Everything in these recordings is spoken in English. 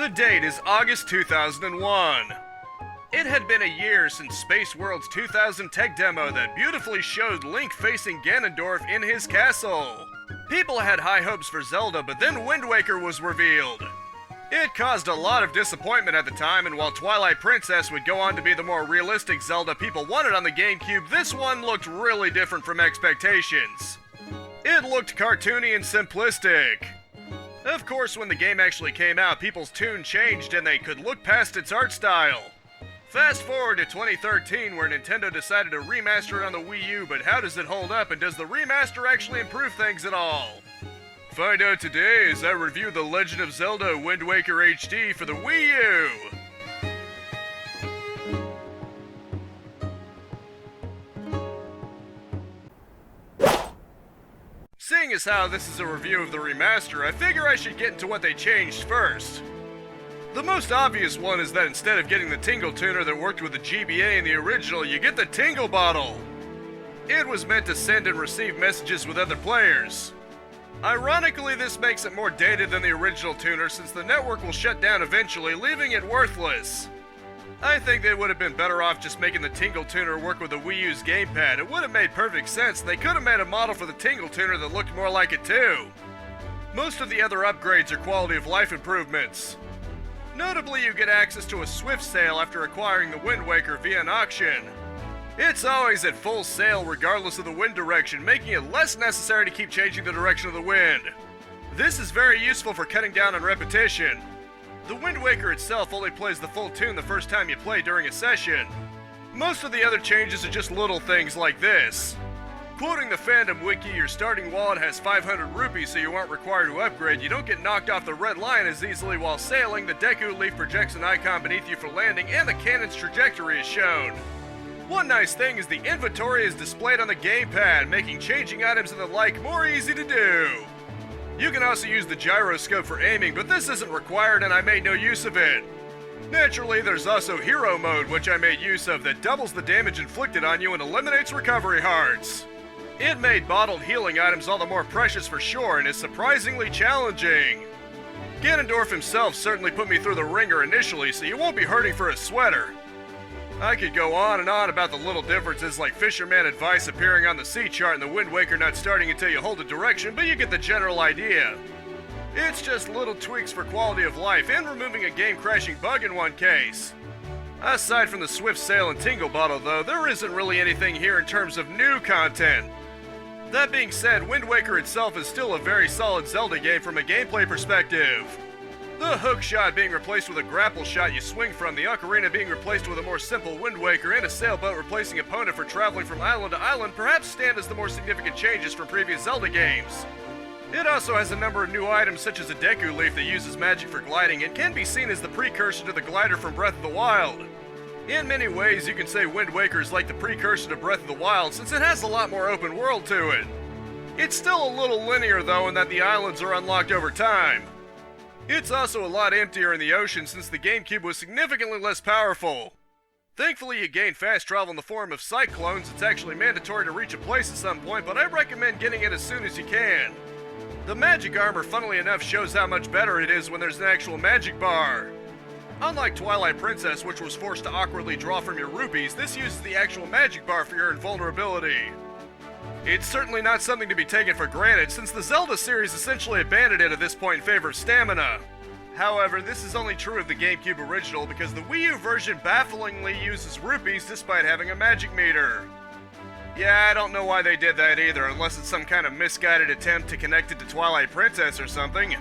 The date is August 2001. It had been a year since Space World's 2000 tech demo that beautifully showed Link facing Ganondorf in his castle. People had high hopes for Zelda, but then Wind Waker was revealed. It caused a lot of disappointment at the time, and while Twilight Princess would go on to be the more realistic Zelda people wanted on the GameCube, this one looked really different from expectations. It looked cartoony and simplistic. Of course, when the game actually came out, people's tune changed and they could look past its art style. Fast forward to 2013, where Nintendo decided to remaster it on the Wii U, but how does it hold up, and does the remaster actually improve things at all? Find out today as I review The Legend of Zelda Wind Waker HD for the Wii U! Seeing as how this is a review of the remaster, I figure I should get into what they changed first. The most obvious one is that instead of getting the Tingle Tuner that worked with the GBA in the original, you get the Tingle Bottle. It was meant to send and receive messages with other players. Ironically, this makes it more dated than the original tuner since the network will shut down eventually, leaving it worthless. I think they would have been better off just making the Tingle Tuner work with the Wii U's gamepad. It would have made perfect sense. They could have made a model for the Tingle Tuner that looked more like it too. Most of the other upgrades are quality of life improvements. Notably, you get access to a swift sale after acquiring the Wind Waker via an auction. It's always at full sail regardless of the wind direction, making it less necessary to keep changing the direction of the wind. This is very useful for cutting down on repetition. The Wind Waker itself only plays the full tune the first time you play during a session. Most of the other changes are just little things like this. Quoting the fandom wiki, your starting wallet has 500 rupees, so you aren't required to upgrade. You don't get knocked off the red line as easily while sailing. The Deku Leaf projects an icon beneath you for landing, and the cannon's trajectory is shown. One nice thing is the inventory is displayed on the gamepad, making changing items and the like more easy to do. You can also use the gyroscope for aiming, but this isn't required and I made no use of it. Naturally, there's also Hero Mode, which I made use of, that doubles the damage inflicted on you and eliminates recovery hearts. It made bottled healing items all the more precious for sure and is surprisingly challenging. Ganondorf himself certainly put me through the ringer initially, so you won't be hurting for a sweater. I could go on and on about the little differences like Fisherman Advice appearing on the sea chart and the Wind Waker not starting until you hold a direction, but you get the general idea. It's just little tweaks for quality of life and removing a game-crashing bug in one case. Aside from the Swift Sail and Tingle Bottle though, there isn't really anything here in terms of new content. That being said, Wind Waker itself is still a very solid Zelda game from a gameplay perspective. The hook shot being replaced with a grapple shot you swing from, the ocarina being replaced with a more simple Wind Waker, and a sailboat replacing opponent for traveling from island to island perhaps stand as the more significant changes from previous Zelda games. It also has a number of new items such as a Deku Leaf that uses magic for gliding and can be seen as the precursor to the glider from Breath of the Wild. In many ways, you can say Wind Waker is like the precursor to Breath of the Wild since it has a lot more open world to it. It's still a little linear though in that the islands are unlocked over time. It's also a lot emptier in the ocean since the GameCube was significantly less powerful. Thankfully, you gain fast travel in the form of cyclones. It's actually mandatory to reach a place at some point, but I recommend getting it as soon as you can. The magic armor, funnily enough, shows how much better it is when there's an actual magic bar. Unlike Twilight Princess, which was forced to awkwardly draw from your rupees, this uses the actual magic bar for your invulnerability. It's certainly not something to be taken for granted, since the Zelda series essentially abandoned it at this point in favor of stamina. However, this is only true of the GameCube original because the Wii U version bafflingly uses rupees despite having a magic meter. Yeah, I don't know why they did that either, unless it's some kind of misguided attempt to connect it to Twilight Princess or something.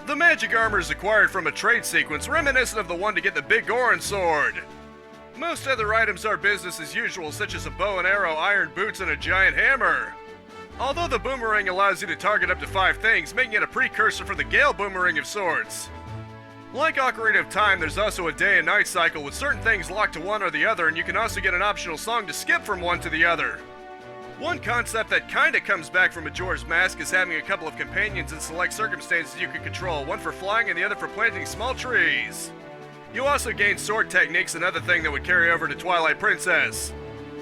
The magic armor is acquired from a trade sequence reminiscent of the one to get the Big Goron sword. Most other items are business as usual, such as a bow and arrow, iron boots, and a giant hammer. Although the boomerang allows you to target up to 5 things, making it a precursor for the Gale Boomerang of sorts. Like Ocarina of Time, there's also a day and night cycle with certain things locked to one or the other, and you can also get an optional song to skip from one to the other. One concept that kinda comes back from Majora's Mask is having a couple of companions in select circumstances you can control, one for flying and the other for planting small trees. You also gain sword techniques, another thing that would carry over to Twilight Princess.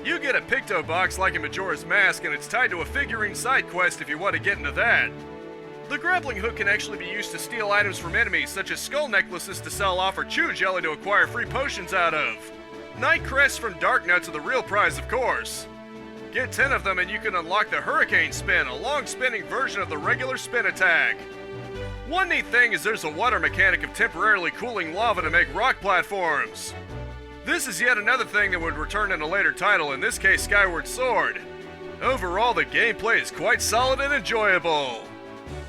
You get a Picto box like in Majora's Mask, and it's tied to a figurine side quest if you want to get into that. The grappling hook can actually be used to steal items from enemies, such as skull necklaces to sell off or chew jelly to acquire free potions out of. Night crests from Dark Nuts are the real prize, of course. Get 10 of them and you can unlock the Hurricane Spin, a long spinning version of the regular spin attack. One neat thing is there's a water mechanic of temporarily cooling lava to make rock platforms. This is yet another thing that would return in a later title, in this case Skyward Sword. Overall, the gameplay is quite solid and enjoyable.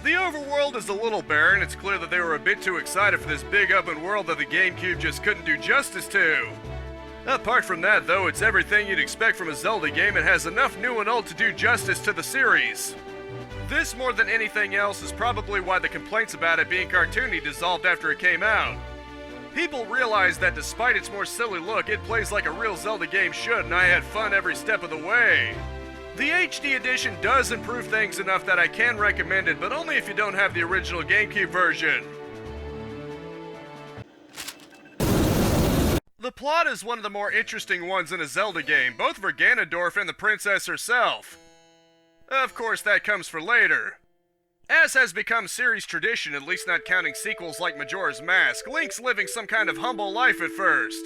The overworld is a little barren. It's clear that they were a bit too excited for this big open world that the GameCube just couldn't do justice to. Apart from that, though, it's everything you'd expect from a Zelda game and has enough new and old to do justice to the series. This, more than anything else, is probably why the complaints about it being cartoony dissolved after it came out. People realized that despite its more silly look, it plays like a real Zelda game should, and I had fun every step of the way. The HD edition does improve things enough that I can recommend it, but only if you don't have the original GameCube version. The plot is one of the more interesting ones in a Zelda game, both for Ganondorf and the princess herself. Of course, that comes for later. As has become series tradition, at least not counting sequels like Majora's Mask, Link's living some kind of humble life at first.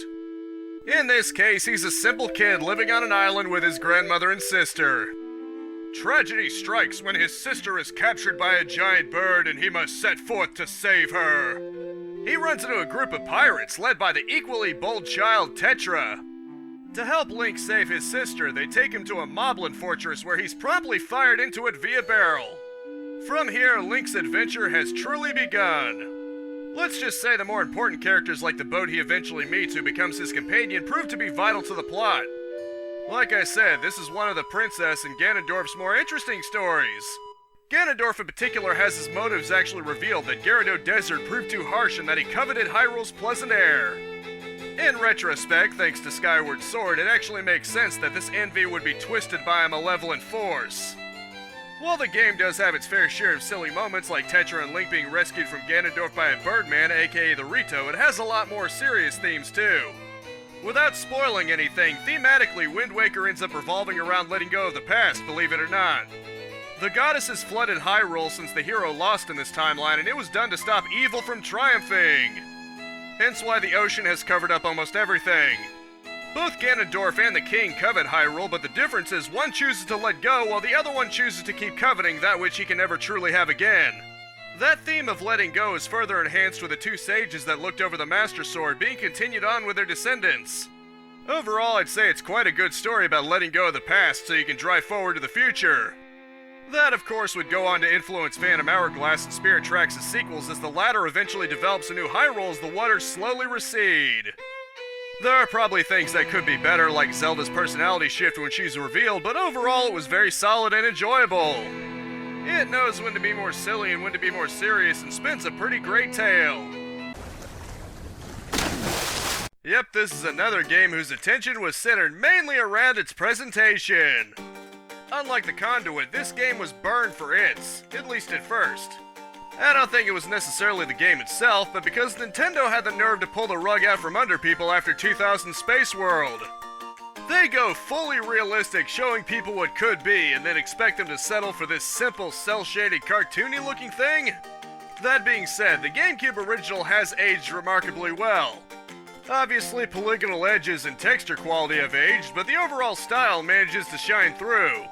In this case, he's a simple kid living on an island with his grandmother and sister. Tragedy strikes when his sister is captured by a giant bird and he must set forth to save her. He runs into a group of pirates led by the equally bold child Tetra. To help Link save his sister, they take him to a moblin fortress where he's promptly fired into it via barrel. From here, Link's adventure has truly begun. Let's just say the more important characters like the boat he eventually meets who becomes his companion prove to be vital to the plot. Like I said, this is one of the princess and Ganondorf's more interesting stories. Ganondorf in particular has his motives actually revealed that Gyarados Desert proved too harsh and that he coveted Hyrule's pleasant air. In retrospect, thanks to Skyward Sword, it actually makes sense that this envy would be twisted by a malevolent force. While the game does have its fair share of silly moments like Tetra and Link being rescued from Ganondorf by a Birdman, aka the Rito, it has a lot more serious themes too. Without spoiling anything, thematically Wind Waker ends up revolving around letting go of the past, believe it or not. The goddesses flooded Hyrule since the hero lost in this timeline, and it was done to stop evil from triumphing. Hence why the ocean has covered up almost everything. Both Ganondorf and the king covet Hyrule, but the difference is one chooses to let go while the other one chooses to keep coveting that which he can never truly have again. That theme of letting go is further enhanced with the two sages that looked over the Master Sword being continued on with their descendants. Overall, I'd say it's quite a good story about letting go of the past so you can drive forward to the future. That, of course, would go on to influence Phantom Hourglass and Spirit Tracks' sequels as the latter eventually develops a new Hyrule as the waters slowly recede. There are probably things that could be better, like Zelda's personality shift when she's revealed, but overall it was very solid and enjoyable. It knows when to be more silly and when to be more serious and spins a pretty great tale. Yep, this is another game whose attention was centered mainly around its presentation. Unlike the Conduit, this game was burned for its, at least at first. I don't think it was necessarily the game itself, but because Nintendo had the nerve to pull the rug out from under people after 2000 Space World. They go fully realistic, showing people what could be, and then expect them to settle for this simple, cel-shaded, cartoony-looking thing? That being said, the GameCube original has aged remarkably well. Obviously, polygonal edges and texture quality have aged, but the overall style manages to shine through.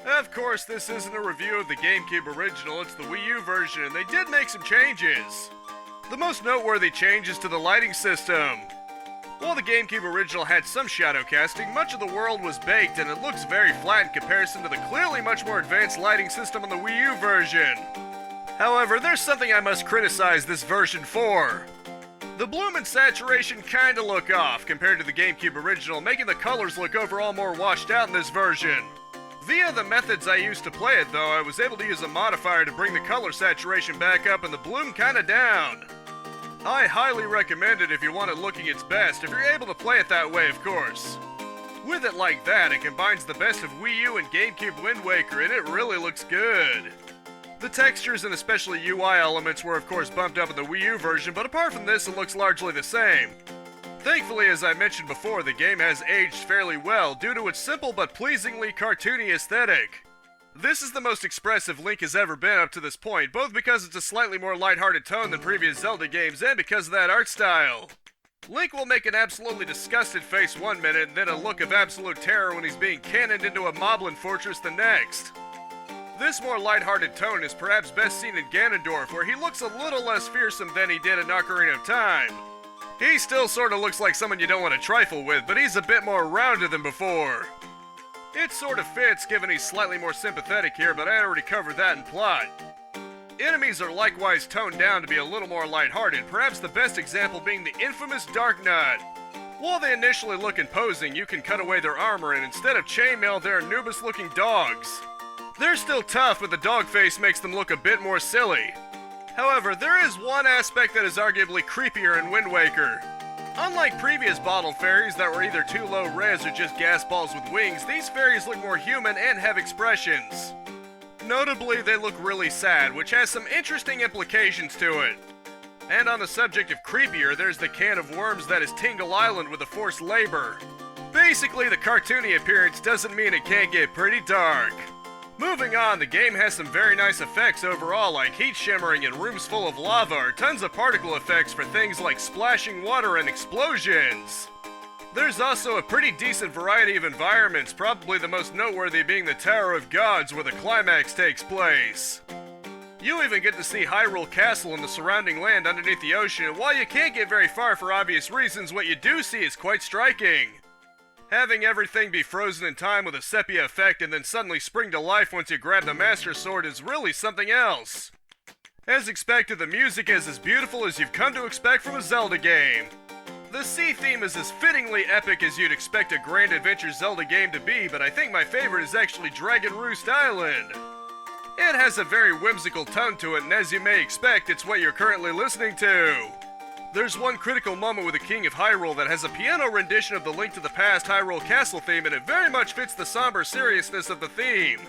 Of course, this isn't a review of the GameCube original, it's the Wii U version, and they did make some changes. The most noteworthy change is to the lighting system. While the GameCube original had some shadow casting, much of the world was baked and it looks very flat in comparison to the clearly much more advanced lighting system on the Wii U version. However, there's something I must criticize this version for. The bloom and saturation kinda look off compared to the GameCube original, making the colors look overall more washed out in this version. Via the methods I used to play it though, I was able to use a modifier to bring the color saturation back up and the bloom kinda down. I highly recommend it if you want it looking its best, if you're able to play it that way of course. With it like that, it combines the best of Wii U and GameCube Wind Waker and it really looks good. The textures and especially UI elements were of course bumped up in the Wii U version, but apart from this it looks largely the same. Thankfully, as I mentioned before, the game has aged fairly well due to its simple but pleasingly cartoony aesthetic. This is the most expressive Link has ever been up to this point, both because it's a slightly more lighthearted tone than previous Zelda games and because of that art style. Link will make an absolutely disgusted face one minute and then a look of absolute terror when he's being cannoned into a moblin fortress the next. This more lighthearted tone is perhaps best seen in Ganondorf, where he looks a little less fearsome than he did in Ocarina of Time. He still sorta looks like someone you don't want to trifle with, but he's a bit more rounded than before. It sort of fits given he's slightly more sympathetic here, but I already covered that in plot. Enemies are likewise toned down to be a little more lighthearted, perhaps the best example being the infamous Dark Nut. While they initially look imposing, you can cut away their armor and instead of chainmail, they're Anubis-looking dogs. They're still tough, but the dog face makes them look a bit more silly. However, there is one aspect that is arguably creepier in Wind Waker. Unlike previous bottle fairies that were either too low res or just gas balls with wings, these fairies look more human and have expressions. Notably, they look really sad, which has some interesting implications to it. And on the subject of creepier, there's the can of worms that is Tingle Island with a forced labor. Basically, the cartoony appearance doesn't mean it can't get pretty dark. Moving on, the game has some very nice effects overall, like heat shimmering in rooms full of lava, or tons of particle effects for things like splashing water and explosions. There's also a pretty decent variety of environments, probably the most noteworthy being the Tower of Gods where the climax takes place. You even get to see Hyrule Castle and the surrounding land underneath the ocean, and while you can't get very far for obvious reasons, what you do see is quite striking. Having everything be frozen in time with a sepia effect and then suddenly spring to life once you grab the Master Sword is really something else. As expected, the music is as beautiful as you've come to expect from a Zelda game. The sea theme is as fittingly epic as you'd expect a grand adventure Zelda game to be, but I think my favorite is actually Dragon Roost Island. It has a very whimsical tone to it, and as you may expect, it's what you're currently listening to. There's one critical moment with the King of Hyrule that has a piano rendition of the Link to the Past Hyrule Castle theme, and it very much fits the somber seriousness of the theme.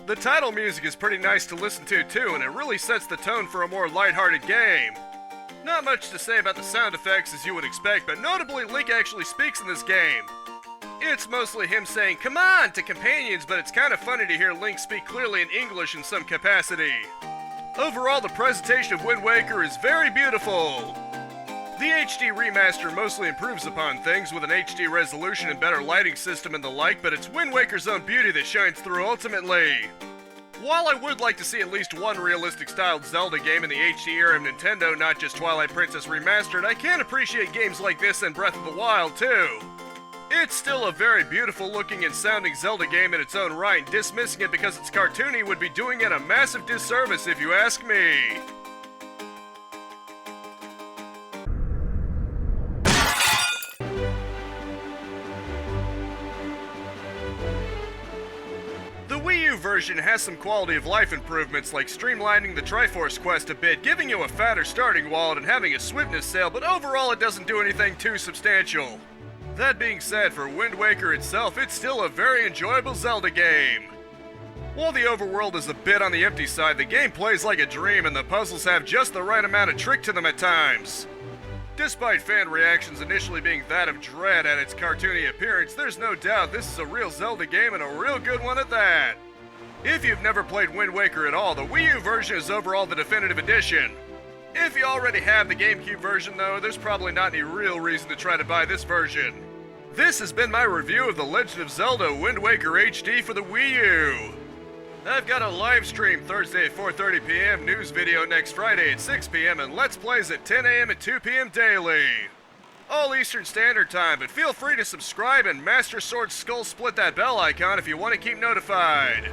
The title music is pretty nice to listen to too, and it really sets the tone for a more lighthearted game. Not much to say about the sound effects as you would expect, but notably Link actually speaks in this game. It's mostly him saying "come on" to companions, but it's kind of funny to hear Link speak clearly in English in some capacity. Overall, the presentation of Wind Waker is very beautiful. The HD remaster mostly improves upon things with an HD resolution and better lighting system and the like, but it's Wind Waker's own beauty that shines through ultimately. While I would like to see at least one realistic-styled Zelda game in the HD era of Nintendo, not just Twilight Princess Remastered, I can appreciate games like this and Breath of the Wild, too. It's still a very beautiful-looking and sounding Zelda game in its own right, and dismissing it because it's cartoony would be doing it a massive disservice if you ask me. The Wii U version has some quality of life improvements like streamlining the Triforce quest a bit, giving you a fatter starting wallet and having a swiftness sale, but overall it doesn't do anything too substantial. That being said, for Wind Waker itself, it's still a very enjoyable Zelda game. While the overworld is a bit on the empty side, the game plays like a dream and the puzzles have just the right amount of trick to them at times. Despite fan reactions initially being that of dread at its cartoony appearance, there's no doubt this is a real Zelda game and a real good one at that. If you've never played Wind Waker at all, the Wii U version is overall the definitive edition. If you already have the GameCube version though, there's probably not any real reason to try to buy this version. This has been my review of The Legend of Zelda Wind Waker HD for the Wii U. I've got a live stream Thursday at 4:30 p.m., news video next Friday at 6 p.m., and Let's Plays at 10 a.m. and 2 p.m. daily. All Eastern Standard Time, but feel free to subscribe and Master Sword Skull split that bell icon if you want to keep notified.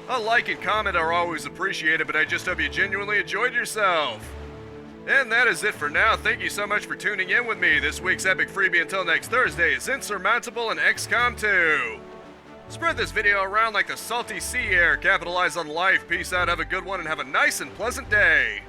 A like and comment are always appreciated, but I just hope you genuinely enjoyed yourself. And that is it for now. Thank you so much for tuning in with me. This week's epic freebie until next Thursday is Insurmountable and XCOM 2. Spread this video around like the salty sea air. Capitalize on life. Peace out, have a good one, and have a nice and pleasant day.